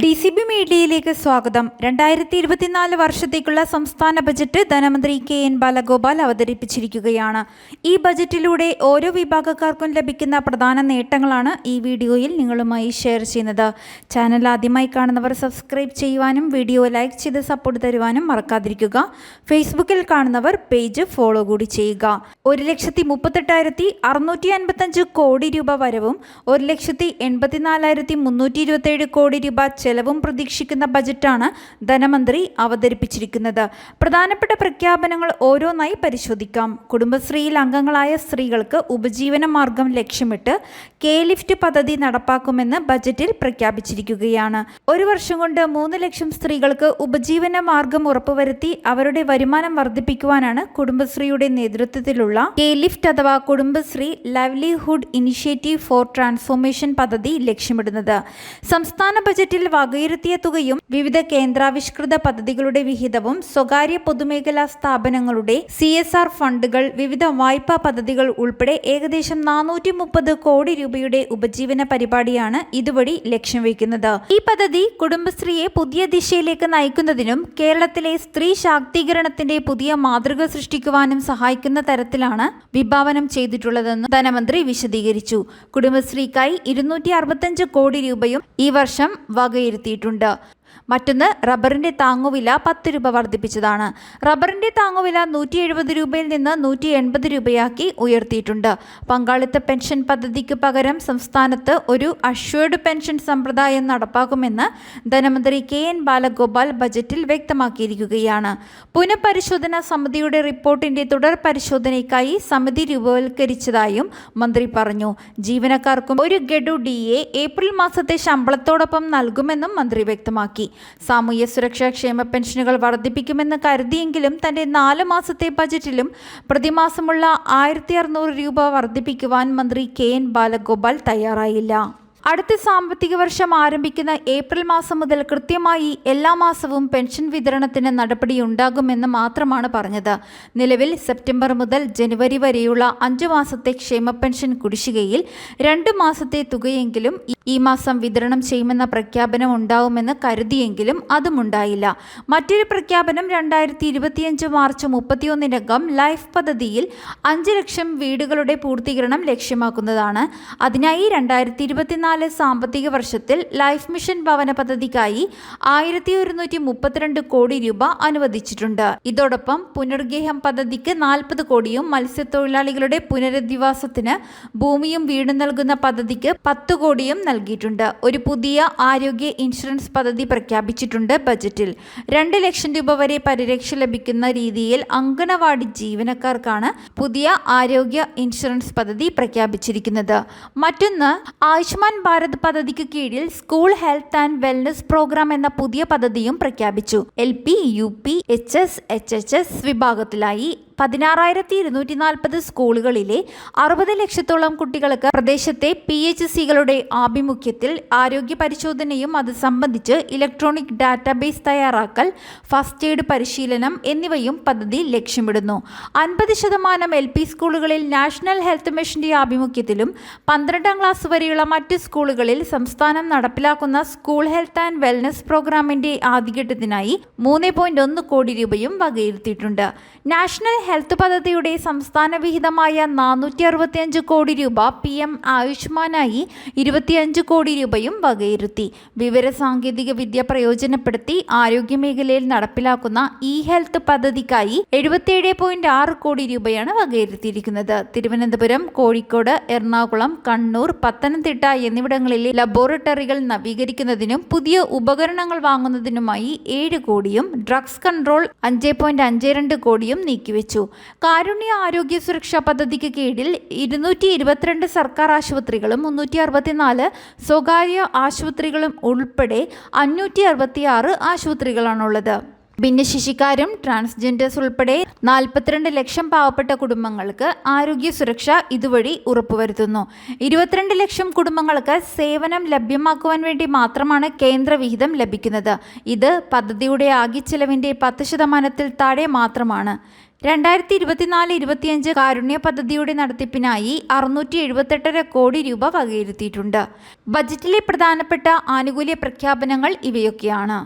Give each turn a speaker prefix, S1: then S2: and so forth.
S1: DCB മീഡിയയിലേക്ക് സ്വാഗതം. 2024 വർഷത്തേക്കുള്ള സംസ്ഥാന ബജറ്റ് ധനമന്ത്രി KN ബാലഗോപാൽ അവതരിപ്പിച്ചിരിക്കുകയാണ്. ഈ ബജറ്റിലൂടെ ഓരോ വിഭാഗക്കാർക്കും ലഭിക്കുന്ന പ്രധാന നേട്ടങ്ങളാണ് ഈ വീഡിയോയിൽ നിങ്ങളുമായി ഷെയർ ചെയ്യുന്നത്. ചാനൽ ആദ്യമായി കാണുന്നവർ സബ്സ്ക്രൈബ് ചെയ്യുവാനും വീഡിയോ ലൈക്ക് ചെയ്ത് സപ്പോർട്ട് തരുവാനും മറക്കാതിരിക്കുക. ഫേസ്ബുക്കിൽ കാണുന്നവർ പേജ് ഫോളോ കൂടി ചെയ്യുക. 1,38,655 കോടി രൂപ വരവും 1,84,327 കോടി രൂപ ചെലവും പ്രതീക്ഷിക്കുന്ന ബജറ്റാണ് ധനമന്ത്രി അവതരിപ്പിച്ചിരിക്കുന്നത്. പ്രധാനപ്പെട്ട പ്രഖ്യാപനങ്ങൾ ഓരോന്നായി പരിശോധിക്കാം. കുടുംബശ്രീയിൽ അംഗങ്ങളായ സ്ത്രീകൾക്ക് ഉപജീവന മാർഗം ലക്ഷ്യമിട്ട് K-ലിഫ്റ്റ് പദ്ധതി നടപ്പാക്കുമെന്ന് ബജറ്റിൽ പ്രഖ്യാപിച്ചിരിക്കുകയാണ്. ഒരു വർഷം കൊണ്ട് 3 ലക്ഷം സ്ത്രീകൾക്ക് ഉപജീവന മാർഗം ഉറപ്പുവരുത്തി അവരുടെ വരുമാനം വർദ്ധിപ്പിക്കുവാനാണ് കുടുംബശ്രീയുടെ നേതൃത്വത്തിലുള്ള K-ലിഫ്റ്റ് അഥവാ Kudumbashree livelihood initiative four transformation പദ്ധതി ലക്ഷ്യമിടുന്നത്. സംസ്ഥാന ബജറ്റിൽ വകയിരുത്തിയ തുകയും വിവിധ കേന്ദ്രാവിഷ്കൃത പദ്ധതികളുടെ വിഹിതവും സ്വകാര്യ പൊതുമേഖലാ സ്ഥാപനങ്ങളുടെ CSR ഫണ്ടുകൾ, വിവിധ വായ്പാ പദ്ധതികൾ ഉൾപ്പെടെ ഏകദേശം 430 കോടി രൂപയുടെ ഉപജീവന പരിപാടിയാണ് ഇതുവഴി ലക്ഷ്യം വയ്ക്കുന്നത്. ഈ പദ്ധതി കുടുംബശ്രീയെ പുതിയ ദിശയിലേക്ക് നയിക്കുന്നതിനും കേരളത്തിലെ സ്ത്രീ ശാക്തീകരണത്തിന്റെ പുതിയ മാതൃക സൃഷ്ടിക്കുവാനും സഹായിക്കുന്ന തരത്തിലാണ് വിഭാവനം ചെയ്തിട്ടുള്ളതെന്ന് ധനമന്ത്രി വിശദീകരിച്ചു. കുടുംബശ്രീക്കായി 265 കോടി രൂപയും ഈ വർഷം വകയിരുത്തിയിട്ടുണ്ട്. മറ്റൊന്ന്, റബ്ബറിന്റെ താങ്ങുവില 10 രൂപ വർദ്ധിപ്പിച്ചതാണ്. റബ്ബറിന്റെ താങ്ങുവില 170 രൂപയിൽ നിന്ന് 180 രൂപയാക്കി ഉയർത്തിയിട്ടുണ്ട്. പങ്കാളിത്ത പെൻഷൻ പദ്ധതിക്ക് പകരം സംസ്ഥാനത്ത് ഒരു അഷ്വേർഡ് പെൻഷൻ സമ്പ്രദായം നടപ്പാക്കുമെന്ന് ധനമന്ത്രി KN ബാലഗോപാൽ ബജറ്റിൽ വ്യക്തമാക്കിയിരിക്കുകയാണ്. പുനഃപരിശോധനാ സമിതിയുടെ റിപ്പോർട്ടിന്റെ തുടർ പരിശോധനയ്ക്കായി സമിതി രൂപവൽക്കരിച്ചതായും മന്ത്രി പറഞ്ഞു. ജീവനക്കാർക്കും ഒരു ഗഡു DA ഏപ്രിൽ മാസത്തെ ശമ്പളത്തോടൊപ്പം നൽകുമെന്നും മന്ത്രി വ്യക്തമാക്കി. സാമൂഹ്യ സുരക്ഷാ ക്ഷേമ പെൻഷനുകൾ വർദ്ധിപ്പിക്കുമെന്ന് കരുതിയെങ്കിലും തന്റെ 4 മാസത്തെ ബജറ്റിലും പ്രതിമാസമുള്ള 1,600 രൂപ വർദ്ധിപ്പിക്കുവാൻ മന്ത്രി KN ബാലഗോപാൽ തയ്യാറായില്ല. അടുത്ത സാമ്പത്തിക വർഷം ആരംഭിക്കുന്ന ഏപ്രിൽ മാസം മുതൽ കൃത്യമായി എല്ലാ മാസവും പെൻഷൻ വിതരണത്തിന് നടപടിയുണ്ടാകുമെന്ന് മാത്രമാണ് പറഞ്ഞത്. നിലവിൽ സെപ്റ്റംബർ മുതൽ ജനുവരി വരെയുള്ള 5 മാസത്തെ ക്ഷേമ പെൻഷൻ കുടിശ്ശികയിൽ 2 മാസത്തെ തുകയെങ്കിലും ഈ മാസം വിതരണം ചെയ്യുമെന്ന പ്രഖ്യാപനം ഉണ്ടാവുമെന്ന് കരുതിയെങ്കിലും അതുമുണ്ടായില്ല. മറ്റൊരു പ്രഖ്യാപനം 2025 മാർച്ച് 31-നകം ലൈഫ് പദ്ധതിയിൽ 5 ലക്ഷം വീടുകളുടെ പൂർത്തീകരണം ലക്ഷ്യമാക്കുന്നതാണ്. അതിനായി 2024 സാമ്പത്തിക വർഷത്തിൽ ലൈഫ് മിഷൻ ഭവന പദ്ധതിക്കായി 1,132 കോടി രൂപ അനുവദിച്ചിട്ടുണ്ട്. ഇതോടൊപ്പം പുനർഗേഹം പദ്ധതിക്ക് 40 കോടിയും മത്സ്യത്തൊഴിലാളികളുടെ പുനരധിവാസത്തിന് ഭൂമിയും വീടും നൽകുന്ന പദ്ധതിക്ക് 10 കോടിയും നൽകിയിട്ടുണ്ട്. ഒരു പുതിയ ആരോഗ്യ ഇൻഷുറൻസ് പദ്ധതി പ്രഖ്യാപിച്ചിട്ടുണ്ട്. ബജറ്റിൽ 2 ലക്ഷം രൂപ വരെ പരിരക്ഷ ലഭിക്കുന്ന രീതിയിൽ അംഗനവാടി ജീവനക്കാർക്കാണ് പുതിയ ആരോഗ്യ ഇൻഷുറൻസ് പദ്ധതി പ്രഖ്യാപിച്ചിരിക്കുന്നത്. മറ്റൊന്ന്, ആയുഷ്മാൻ ഭാരത് പദ്ധതിക്ക് കീഴിൽ school health and wellness programme എന്ന പുതിയ പദ്ധതിയും പ്രഖ്യാപിച്ചു. LP, UP, HS, HHS വിഭാഗത്തിലായി 16,240 സ്കൂളുകളിലെ 60 ലക്ഷത്തോളം കുട്ടികൾക്ക് പ്രദേശത്തെ PHCകളുടെ ആഭിമുഖ്യത്തിൽ ആരോഗ്യ പരിശോധനയും അത് സംബന്ധിച്ച് ഇലക്ട്രോണിക് ഡാറ്റാബേസ് തയ്യാറാക്കൽ, ഫസ്റ്റ് എയ്ഡ് പരിശീലനം എന്നിവയും പദ്ധതി ലക്ഷ്യമിടുന്നു. 50% LP സ്കൂളുകളിൽ നാഷണൽ ഹെൽത്ത് മിഷന്റെ ആഭിമുഖ്യത്തിലും 12ാം ക്ലാസ് വരെയുള്ള മറ്റ് സ്കൂളുകളിൽ സംസ്ഥാനം നടപ്പിലാക്കുന്ന സ്കൂൾ ഹെൽത്ത് ആൻഡ് വെൽനസ് പ്രോഗ്രാമിന്റെ ആദ്യഘട്ടത്തിനായി 3.1 കോടി രൂപയും വകയിരുത്തിയിട്ടുണ്ട്. നാഷണൽ ഹെൽത്ത് പദ്ധതിയുടെ സംസ്ഥാന വിഹിതമായ 465 കോടി രൂപ PM ആയുഷ്മാനായി 25 കോടി രൂപയും വകയിരുത്തി. വിവര സാങ്കേതിക വിദ്യ പ്രയോജനപ്പെടുത്തി ആരോഗ്യമേഖലയിൽ നടപ്പിലാക്കുന്ന ഹെൽത്ത് പദ്ധതിക്കായി 77.6 കോടി രൂപയാണ് വകയിരുത്തിയിരിക്കുന്നത്. തിരുവനന്തപുരം, കോഴിക്കോട്, എറണാകുളം, കണ്ണൂർ, പത്തനംതിട്ട എന്നിവിടങ്ങളിലെ ലബോറട്ടറികൾ നവീകരിക്കുന്നതിനും പുതിയ ഉപകരണങ്ങൾ വാങ്ങുന്നതിനുമായി 7 കോടിയും ഡ്രഗ്സ് കൺട്രോൾ 5.52 കോടിയും നീക്കിവെച്ചു. കാരുണ്യ ആരോഗ്യ സുരക്ഷാ പദ്ധതിക്ക് കീഴിൽ 222 സർക്കാർ ആശുപത്രികളും 364 സ്വകാര്യ ആശുപത്രികളും ഉൾപ്പെടെ 566 ആശുപത്രികളാണുള്ളത്. ഭിന്നശേഷിക്കാരും ട്രാൻസ്ജെൻഡേഴ്സ് ഉൾപ്പെടെ 42 ലക്ഷം പാവപ്പെട്ട കുടുംബങ്ങൾക്ക് ആരോഗ്യ സുരക്ഷ ഇതുവഴി ഉറപ്പുവരുത്തുന്നു. 22 ലക്ഷം കുടുംബങ്ങൾക്ക് സേവനം ലഭ്യമാക്കുവാൻ വേണ്ടി മാത്രമാണ് കേന്ദ്ര വിഹിതം ലഭിക്കുന്നത്. ഇത് പദ്ധതിയുടെ ആകെ ചെലവിന്റെ 10% താഴെ മാത്രമാണ്. 2024-25 കാരുണ്യ പദ്ധതിയുടെ നടത്തിപ്പിനായി 678.5 കോടി രൂപ വകയിരുത്തിയിട്ടുണ്ട്. ബജറ്റിലെ പ്രധാനപ്പെട്ട ആനുകൂല്യ പ്രഖ്യാപനങ്ങൾ ഇവയൊക്കെയാണ്.